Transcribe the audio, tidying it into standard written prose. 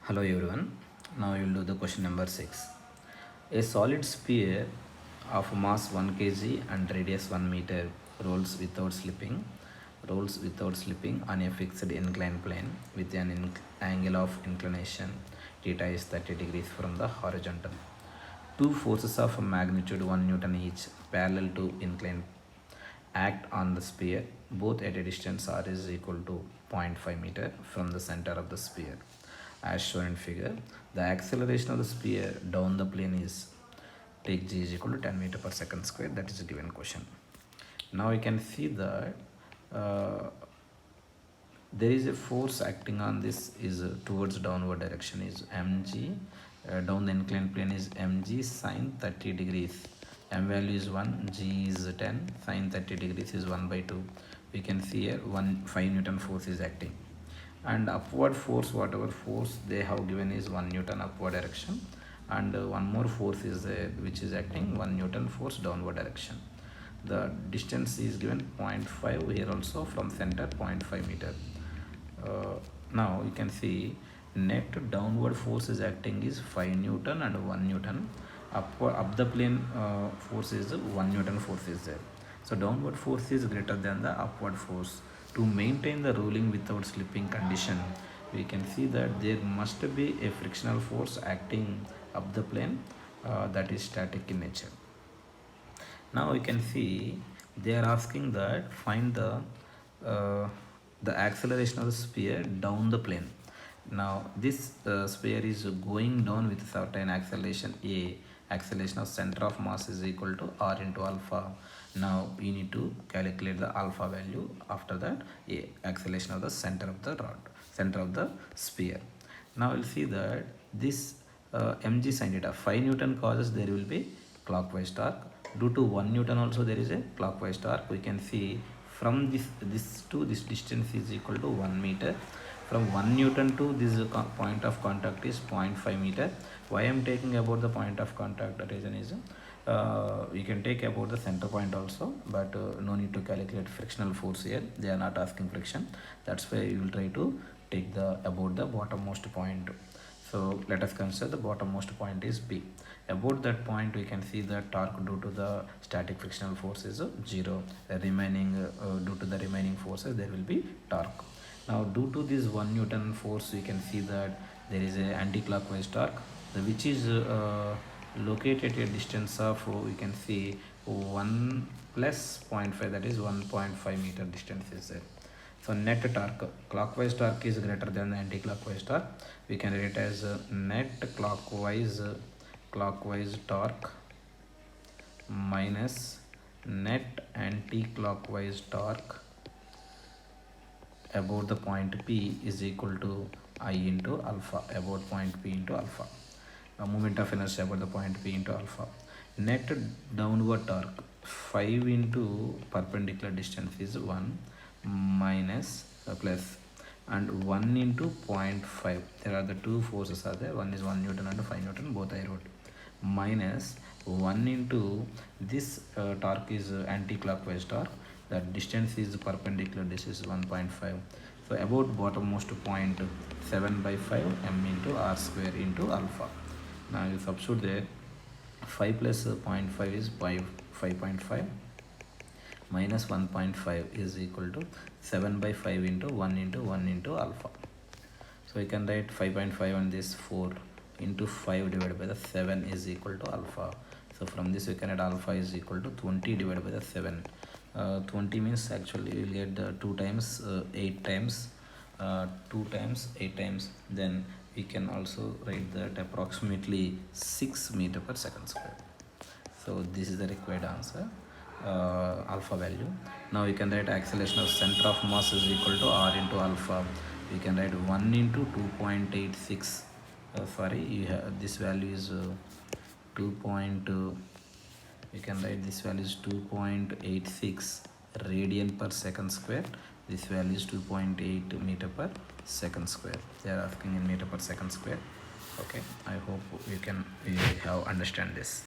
Hello everyone. Now you will do the question number 6. A solid sphere of mass 1 kg and radius 1 meter rolls without slipping on a fixed inclined plane with an angle of inclination theta is 30 degrees from the horizontal. Two forces of magnitude 1 Newton each parallel to inclined act on the sphere both at a distance r is equal to 0.5 meter from the center of the sphere. As shown in figure, the acceleration of the sphere down the plane is take g is equal to 10 meter per second square. That is a given question. Now you can see that there is a force acting on this is towards downward direction is mg. Down the inclined plane is mg sine 30 degrees. M value is 1, g is 10, sine 30 degrees is 1 by 2. We can see here 5 Newton force is acting. And upward force, whatever force they have given is 1 Newton upward direction, and one more force is there which is acting 1 Newton force downward direction. The distance is given 0.5 here also from center 0.5 meter. Now you can see net downward force is acting is 5 Newton and 1 Newton. Up the plane force is 1 Newton force is there. So downward force is greater than the upward force. To maintain the rolling without slipping condition, we can see that there must be a frictional force acting up the plane that is static in nature. Now you can see they are asking that find the acceleration of the sphere down the plane. Now this sphere is going down with certain acceleration a. Acceleration of center of mass is equal to r into alpha. Now we need to calculate the alpha value. After that, a acceleration of the center of the rod, center of the sphere. Now we'll see that this mg sin theta 5 Newton causes there will be clockwise torque. Due to 1 Newton also there is a clockwise torque. We can see from this to this distance is equal to 1 meter. From 1 Newton to this point of contact is 0.5 meter. Why I am taking about the point of contact? The reason is we can take about the center point also, but no need to calculate frictional force here. They are not asking friction. That's why you will try to take the about the bottommost point. So let us consider the bottommost point is P. About that point we can see the torque due to the static frictional force is 0. Remaining due to the remaining forces there will be torque. Now due to this 1 Newton force we can see that there is a anti-clockwise torque which is located at a distance of we can see 1 plus 0.5, that is 1.5 meter distance is there. So net torque, clockwise torque is greater than the anti-clockwise torque. We can write it as net clockwise torque minus net anti-clockwise torque about the point P is equal to I into alpha, about point P into alpha. Moment of inertia about the point P into alpha. Net downward torque 5 into perpendicular distance is 1 minus plus and 1 into 0.5. There are the two forces are there. One is 1 Newton and 5 Newton, both I wrote. Minus 1 into this torque is anti-clockwise torque. That distance is perpendicular, this is 1.5. So about bottommost point 7 by 5 m into r square into alpha. Now you substitute there 5 plus 0.5 is 5.5 minus 1.5 is equal to 7 by 5 into 1 into alpha. So you can write 5.5 on this 4 into 5 divided by the 7 is equal to alpha. So from this we can add alpha is equal to 20 divided by the 7. 20 means actually you will get the 2 times 8 times 2 times 8 times. Then we can also write that approximately 6 meter per second square. So this is the required answer, alpha value. Now we can write acceleration of center of mass is equal to r into alpha. We can write 1 into 2.86. Sorry, you have this value is 2. We can write this value is 2.86 radian per second square. This value is 2.8 meter per second square. They are asking in meter per second square. Okay, I hope you have understand this.